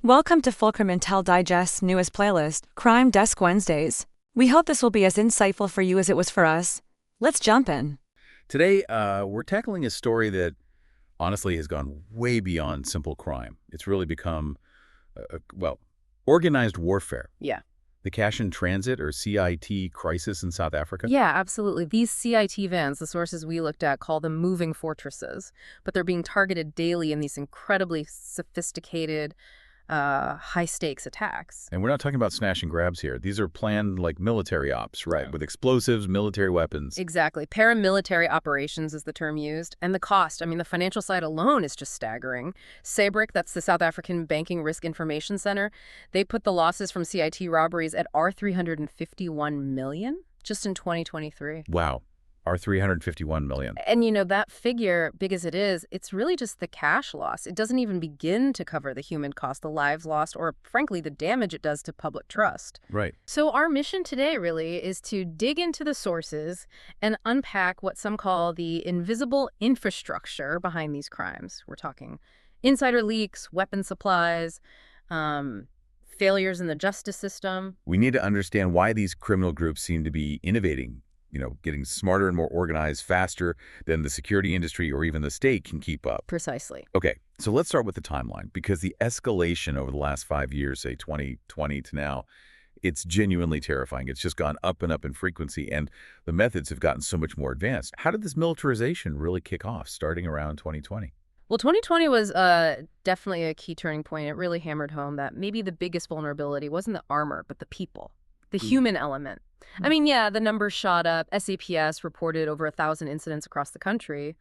Welcome to Fulcrum Intel Digest's newest playlist, Crime Desk Wednesdays. We hope this will be as insightful for you as it was for us. Let's jump in. Today, we're tackling a story that honestly has gone way beyond simple crime. It's really become, organized warfare. Yeah. The cash in transit, or CIT, crisis in South Africa. Yeah, absolutely. These CIT vans, the sources we looked at, call them moving fortresses, but they're being targeted daily in these incredibly sophisticated, high-stakes attacks. And we're not talking about smash and grabs here. These are planned, like, military ops, right? Yeah. With explosives, military weapons. Exactly. Paramilitary operations is the term used. And the cost, the financial side alone is just staggering. SABRIC, that's the South African Banking Risk Information Center, they put the losses from CIT robberies at $351 million just in 2023. Wow. Our $351 million. And that figure, big as it is, it's really just the cash loss. It doesn't even begin to cover the human cost, the lives lost, or frankly, the damage it does to public trust. Right. So our mission today really is to dig into the sources and unpack what some call the invisible infrastructure behind these crimes. We're talking insider leaks, weapon supplies, failures in the justice system. We need to understand why these criminal groups seem to be innovating, getting smarter and more organized faster than the security industry or even the state can keep up. Precisely. Okay, so let's start with the timeline, because the escalation over the last 5 years, say 2020 to now, it's genuinely terrifying. It's just gone up and up in frequency, and the methods have gotten so much more advanced. How did this militarization really kick off starting around 2020? Well, 2020 was definitely a key turning point. It really hammered home that maybe the biggest vulnerability wasn't the armor, but the people, the human element. The numbers shot up. SAPS reported over 1,000 incidents across the country.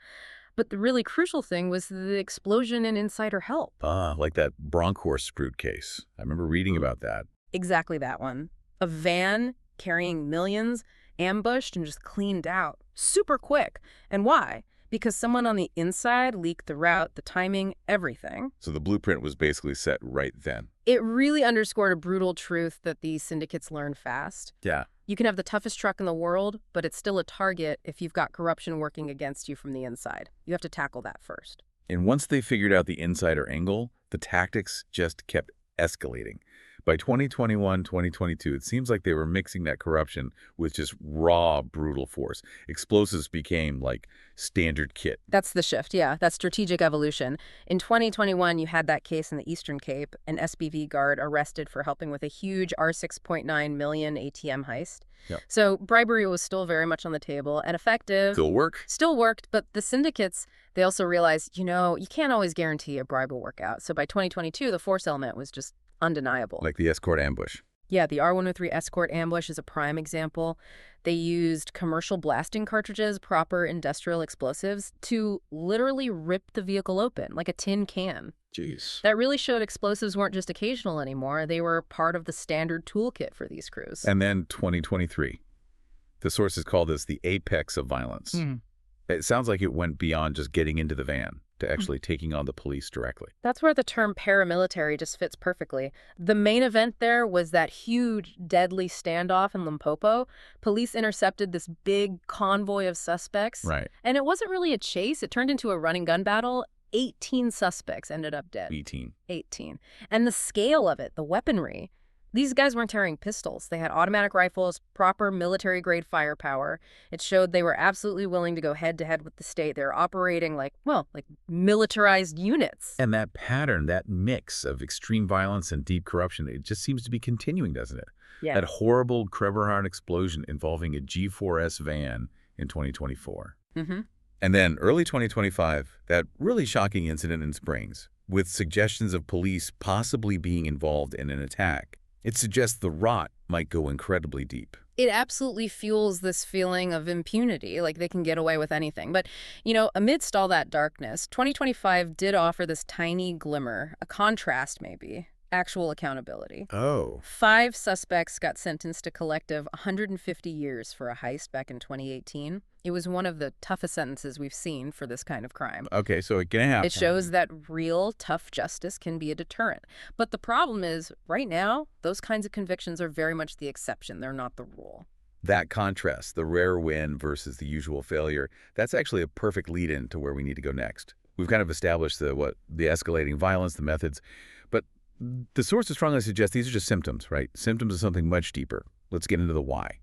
But the really crucial thing was the explosion in insider help. Like that Bronkhorst Spruit case. I remember reading about that. Exactly that one. A van carrying millions, ambushed and just cleaned out. Super quick. And why? Because someone on the inside leaked the route, the timing, everything. So the blueprint was basically set right then. It really underscored a brutal truth that these syndicates learn fast. Yeah. You can have the toughest truck in the world, but it's still a target if you've got corruption working against you from the inside. You have to tackle that first. And once they figured out the insider angle, the tactics just kept escalating. By 2021, 2022, it seems like they were mixing that corruption with just raw, brutal force. Explosives became like standard kit. That's the shift, yeah. That's strategic evolution. In 2021, you had that case in the Eastern Cape, an SBV guard arrested for helping with a huge R6.9 million ATM heist. Yep. So bribery was still very much on the table and effective. Still work? Still worked, but the syndicates, they also realized, you can't always guarantee a bribe will work out. So by 2022, the force element was just undeniable. Like the escort ambush. Yeah, the R103 escort ambush is a prime example. They used commercial blasting cartridges, proper industrial explosives, to literally rip the vehicle open, like a tin can. Jeez. That really showed explosives weren't just occasional anymore. They were part of the standard toolkit for these crews. And then 2023. The sources call this the apex of violence. It sounds like it went beyond just getting into the van to actually taking on the police directly. That's where the term paramilitary just fits perfectly. The main event there was that huge, deadly standoff in Limpopo. Police intercepted this big convoy of suspects. Right. And it wasn't really a chase. It turned into a running gun battle. 18 suspects ended up dead. 18. And the scale of it, the weaponry. These guys weren't carrying pistols. They had automatic rifles, proper military-grade firepower. It showed they were absolutely willing to go head-to-head with the state. They were operating like militarized units. And that pattern, that mix of extreme violence and deep corruption, it just seems to be continuing, doesn't it? Yeah. That horrible Creverhard explosion involving a G4S van in 2024. And then early 2025, that really shocking incident in Springs, with suggestions of police possibly being involved in an attack. It suggests the rot might go incredibly deep. It absolutely fuels this feeling of impunity, like they can get away with anything. But, amidst all that darkness, 2025 did offer this tiny glimmer, a contrast maybe, actual accountability. Oh. 5 suspects got sentenced to collective 150 years for a heist back in 2018. It was one of the toughest sentences we've seen for this kind of crime. Okay, so it can happen. It shows that real, tough justice can be a deterrent. But the problem is, right now, those kinds of convictions are very much the exception. They're not the rule. That contrast, the rare win versus the usual failure, that's actually a perfect lead-in to where we need to go next. We've kind of established the escalating violence, the methods, but The sources strongly suggest these are just symptoms, right? Symptoms of something much deeper. Let's get into the why.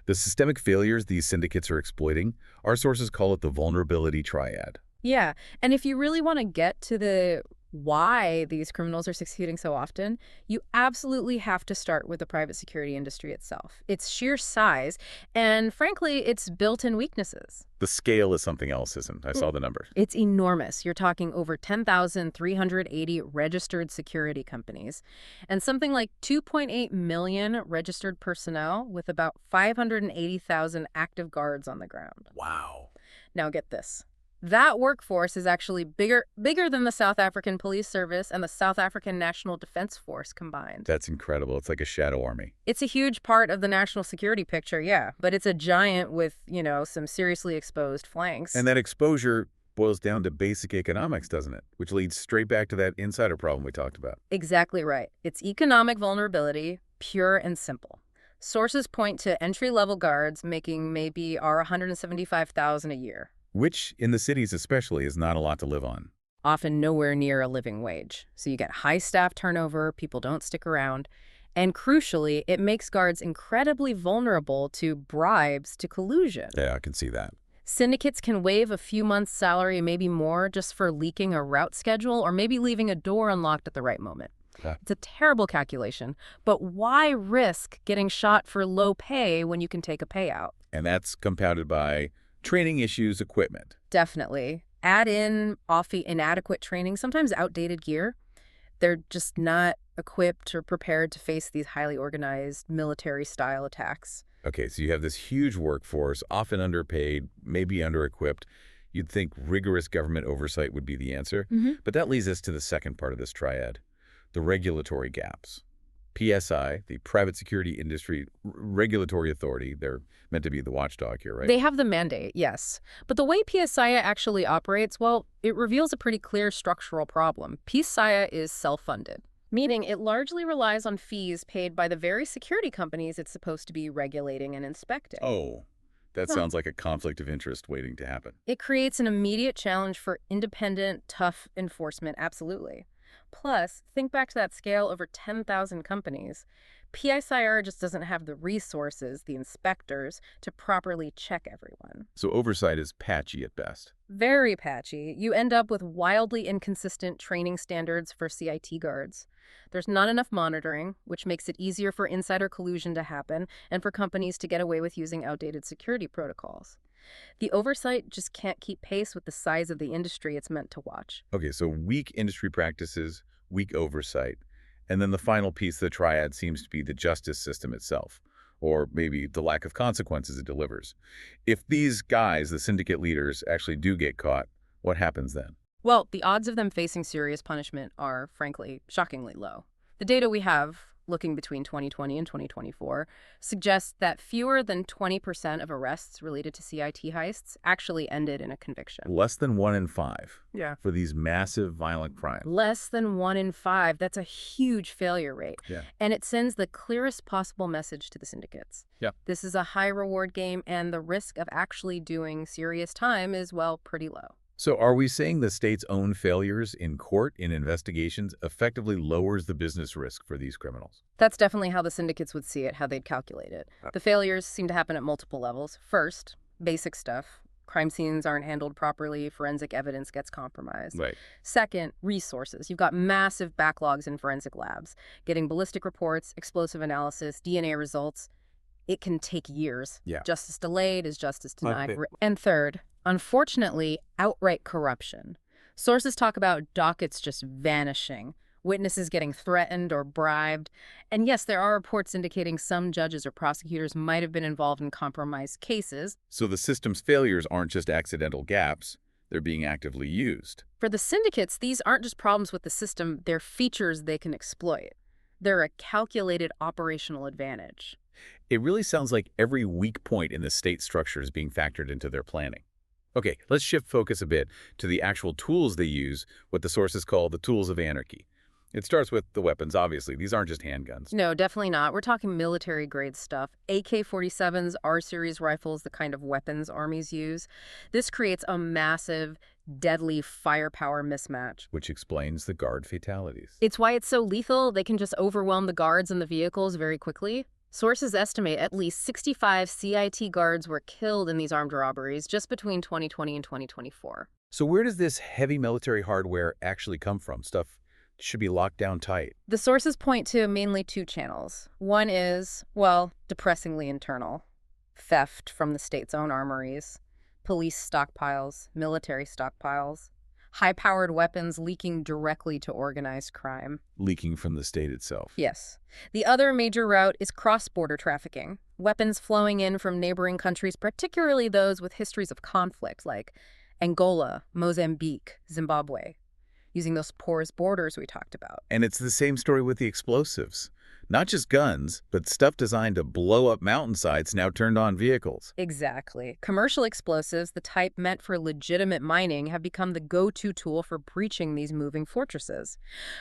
The systemic failures these syndicates are exploiting, our sources call it the vulnerability triad. Yeah, and if you really want to get to the why these criminals are succeeding so often, you absolutely have to start with the private security industry itself. Its sheer size, and frankly, its built-in weaknesses. The scale is something else, isn't it? I saw the numbers. It's enormous. You're talking over 10,380 registered security companies and something like 2.8 million registered personnel with about 580,000 active guards on the ground. Wow. Now get this. That workforce is actually bigger than the South African Police Service and the South African National Defense Force combined. That's incredible. It's like a shadow army. It's a huge part of the national security picture, yeah, but it's a giant with, some seriously exposed flanks. And that exposure boils down to basic economics, doesn't it? Which leads straight back to that insider problem we talked about. Exactly right. It's economic vulnerability, pure and simple. Sources point to entry-level guards making maybe our $175,000 a year. Which, in the cities especially, is not a lot to live on. Often nowhere near a living wage. So you get high staff turnover, people don't stick around, and crucially, it makes guards incredibly vulnerable to bribes, to collusion. Yeah, I can see that. Syndicates can waive a few months' salary, maybe more, just for leaking a route schedule or maybe leaving a door unlocked at the right moment. Yeah. It's a terrible calculation, but why risk getting shot for low pay when you can take a payout? And that's compounded by training issues, equipment. Definitely. Add in inadequate training, sometimes outdated gear. They're just not equipped or prepared to face these highly organized military-style attacks. Okay, so you have this huge workforce, often underpaid, maybe under-equipped. You'd think rigorous government oversight would be the answer. But that leads us to the second part of this triad, the regulatory gaps. PSI, the Private Security Industry Regulatory Authority, they're meant to be the watchdog here, right? They have the mandate, yes. But the way PSI actually operates, well, it reveals a pretty clear structural problem. PSI is self-funded, meaning it largely relies on fees paid by the very security companies it's supposed to be regulating and inspecting. Oh, that sounds like a conflict of interest waiting to happen. It creates an immediate challenge for independent, tough enforcement, absolutely. Plus, think back to that scale over 10,000 companies. PSIR just doesn't have the resources, the inspectors, to properly check everyone. So oversight is patchy at best. Very patchy. You end up with wildly inconsistent training standards for CIT guards. There's not enough monitoring, which makes it easier for insider collusion to happen and for companies to get away with using outdated security protocols. The oversight just can't keep pace with the size of the industry it's meant to watch. Okay, so weak industry practices, weak oversight. And then the final piece of the triad seems to be the justice system itself, or maybe the lack of consequences it delivers. If these guys, the syndicate leaders, actually do get caught, what happens then? Well, the odds of them facing serious punishment are, frankly, shockingly low. The data we have, looking between 2020 and 2024, suggests that fewer than 20% of arrests related to CIT heists actually ended in a conviction. Less than 1 in 5 Yeah. for these massive violent crimes. Less than 1 in 5. That's a huge failure rate. Yeah. And it sends the clearest possible message to the syndicates. Yeah. This is a high-reward game, and the risk of actually doing serious time is, well, pretty low. So are we saying the state's own failures in court, in investigations, effectively lowers the business risk for these criminals? That's definitely how the syndicates would see it, how they'd calculate it. The failures seem to happen at multiple levels. First, basic stuff. Crime scenes aren't handled properly, forensic evidence gets compromised. Right. Second, resources. You've got massive backlogs in forensic labs. Getting ballistic reports, explosive analysis, DNA results, it can take years. Yeah. Justice delayed is justice denied. Okay. And third, unfortunately, outright corruption. Sources talk about dockets just vanishing, witnesses getting threatened or bribed. And yes, there are reports indicating some judges or prosecutors might have been involved in compromised cases. So the system's failures aren't just accidental gaps, they're being actively used. For the syndicates, these aren't just problems with the system, they're features they can exploit. They're a calculated operational advantage. It really sounds like every weak point in the state structure is being factored into their planning. Okay, let's shift focus a bit to the actual tools they use, what the sources call the tools of anarchy. It starts with the weapons, obviously. These aren't just handguns. No, definitely not. We're talking military-grade stuff. AK-47s, R-series rifles, the kind of weapons armies use. This creates a massive, deadly firepower mismatch. Which explains the guard fatalities. It's why it's so lethal. They can just overwhelm the guards and the vehicles very quickly. Sources estimate at least 65 CIT guards were killed in these armed robberies just between 2020 and 2024. So where does this heavy military hardware actually come from? Stuff should be locked down tight. The sources point to mainly two channels. One is, well, depressingly internal. Theft from the state's own armories, police stockpiles, military stockpiles, high-powered weapons leaking directly to organized crime. Leaking from the state itself. Yes. The other major route is cross-border trafficking. Weapons flowing in from neighboring countries, particularly those with histories of conflict, like Angola, Mozambique, Zimbabwe, using those porous borders we talked about. And it's the same story with the explosives. Not just guns, but stuff designed to blow up mountainsides now turned on vehicles. Exactly. Commercial explosives, the type meant for legitimate mining, have become the go-to tool for breaching these moving fortresses.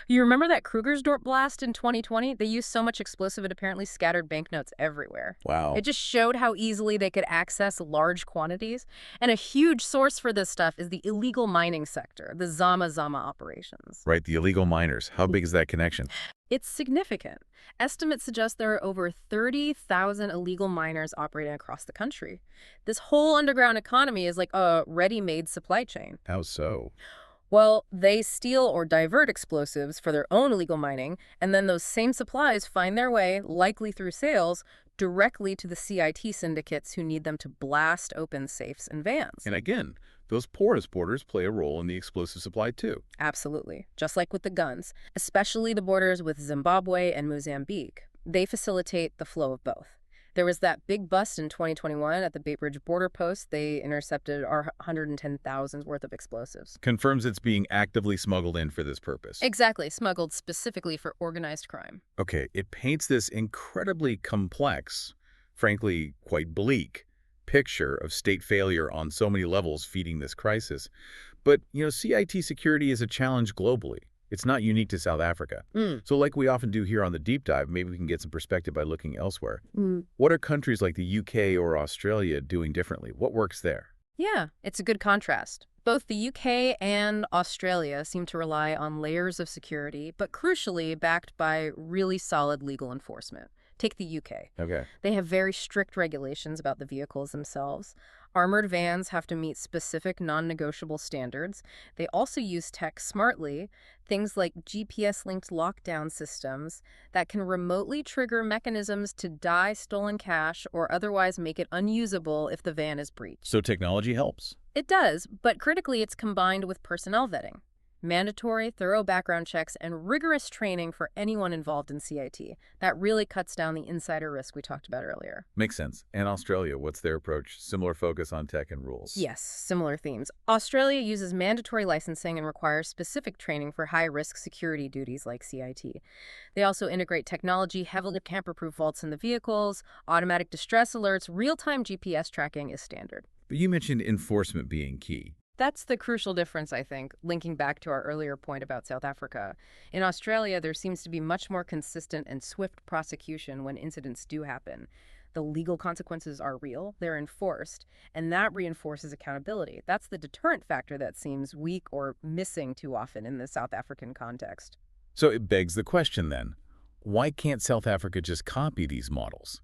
You remember that Krugersdorp blast in 2020? They used so much explosive it apparently scattered banknotes everywhere. Wow. It just showed how easily they could access large quantities. And a huge source for this stuff is the illegal mining sector, the Zama operations. Right, the illegal miners. How big is that connection? It's significant. Estimates suggest there are over 30,000 illegal miners operating across the country. This whole underground economy is like a ready-made supply chain. How so? Well, they steal or divert explosives for their own illegal mining, and then those same supplies find their way, likely through sales, directly to the CIT syndicates who need them to blast open safes and vans. And again, those porous borders play a role in the explosive supply too. Absolutely. Just like with the guns, especially the borders with Zimbabwe and Mozambique. They facilitate the flow of both. There was that big bust in 2021 at the Bay Bridge border post. They intercepted our 110,000 worth of explosives. Confirms it's being actively smuggled in for this purpose. Exactly, smuggled specifically for organized crime. Okay, it paints this incredibly complex, frankly quite bleak, picture of state failure on so many levels feeding this crisis. But, CIT security is a challenge globally. It's not unique to South Africa. So like we often do here on the Deep Dive, maybe we can get some perspective by looking elsewhere. What are countries like the UK or Australia doing differently? What works there? Yeah, it's a good contrast. Both the UK and Australia seem to rely on layers of security, but crucially backed by really solid legal enforcement. Take the UK. Okay. They have very strict regulations about the vehicles themselves. Armored vans have to meet specific non-negotiable standards. They also use tech smartly, things like GPS-linked lockdown systems that can remotely trigger mechanisms to dye stolen cash or otherwise make it unusable if the van is breached. So technology helps. It does, but critically it's combined with personnel vetting. Mandatory, thorough background checks, and rigorous training for anyone involved in CIT. That really cuts down the insider risk we talked about earlier. Makes sense. And Australia, what's their approach? Similar focus on tech and rules? Yes, similar themes. Australia uses mandatory licensing and requires specific training for high-risk security duties like CIT. They also integrate technology, heavily tamper-proof vaults in the vehicles, automatic distress alerts, real-time GPS tracking is standard. But you mentioned enforcement being key. That's the crucial difference, I think, linking back to our earlier point about South Africa. In Australia, there seems to be much more consistent and swift prosecution when incidents do happen. The legal consequences are real, they're enforced, and that reinforces accountability. That's the deterrent factor that seems weak or missing too often in the South African context. So it begs the question then, why can't South Africa just copy these models?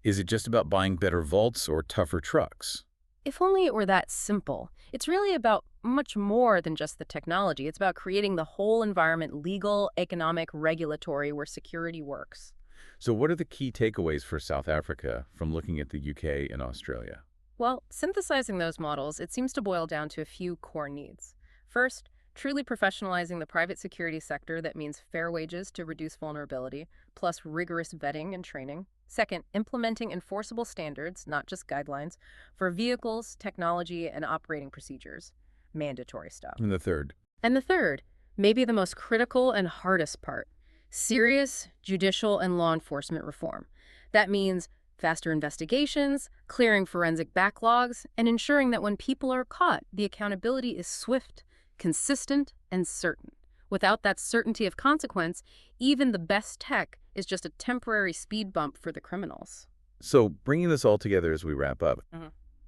Is it just about buying better vaults or tougher trucks? If only it were that simple. It's really about much more than just the technology. It's about creating the whole environment, legal, economic, regulatory, where security works. So what are the key takeaways for South Africa from looking at the UK and Australia? Well, synthesizing those models, it seems to boil down to a few core needs. First, truly professionalizing the private security sector. That means fair wages to reduce vulnerability, plus rigorous vetting and training. Second, implementing enforceable standards, not just guidelines, for vehicles, technology, and operating procedures. Mandatory stuff. And the third? And the third, maybe the most critical and hardest part, serious judicial and law enforcement reform. That means faster investigations, clearing forensic backlogs, and ensuring that when people are caught, the accountability is swift, consistent, and certain. Without that certainty of consequence, even the best tech is just a temporary speed bump for the criminals. So bringing this all together as we wrap up,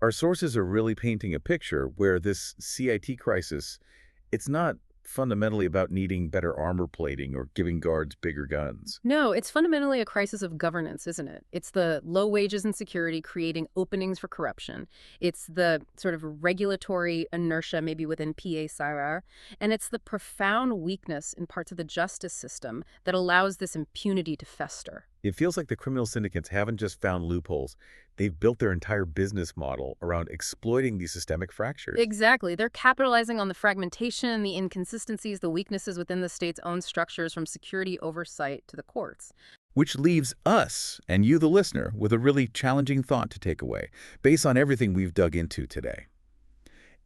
Our sources are really painting a picture where this CIT crisis, it's not fundamentally about needing better armor plating or giving guards bigger guns. No, it's fundamentally a crisis of governance, isn't it? It's the low wages and security creating openings for corruption. It's the sort of regulatory inertia maybe within PA-CIR, and it's the profound weakness in parts of the justice system that allows this impunity to fester. It feels like the criminal syndicates haven't just found loopholes. They've built their entire business model around exploiting these systemic fractures. Exactly. They're capitalizing on the fragmentation, the inconsistencies, the weaknesses within the state's own structures, from security oversight to the courts. Which leaves us, and you the listener, with a really challenging thought to take away, based on everything we've dug into today.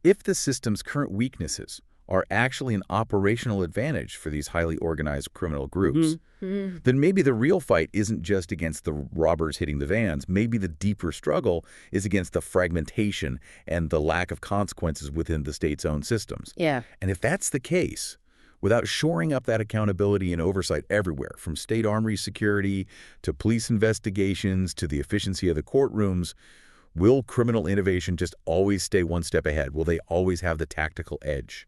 If the system's current weaknesses are actually an operational advantage for these highly organized criminal groups, then maybe the real fight isn't just against the robbers hitting the vans. Maybe the deeper struggle is against the fragmentation and the lack of consequences within the state's own systems. Yeah. And if that's the case, without shoring up that accountability and oversight everywhere, from state armory security to police investigations to the efficiency of the courtrooms, will criminal innovation just always stay one step ahead? Will they always have the tactical edge?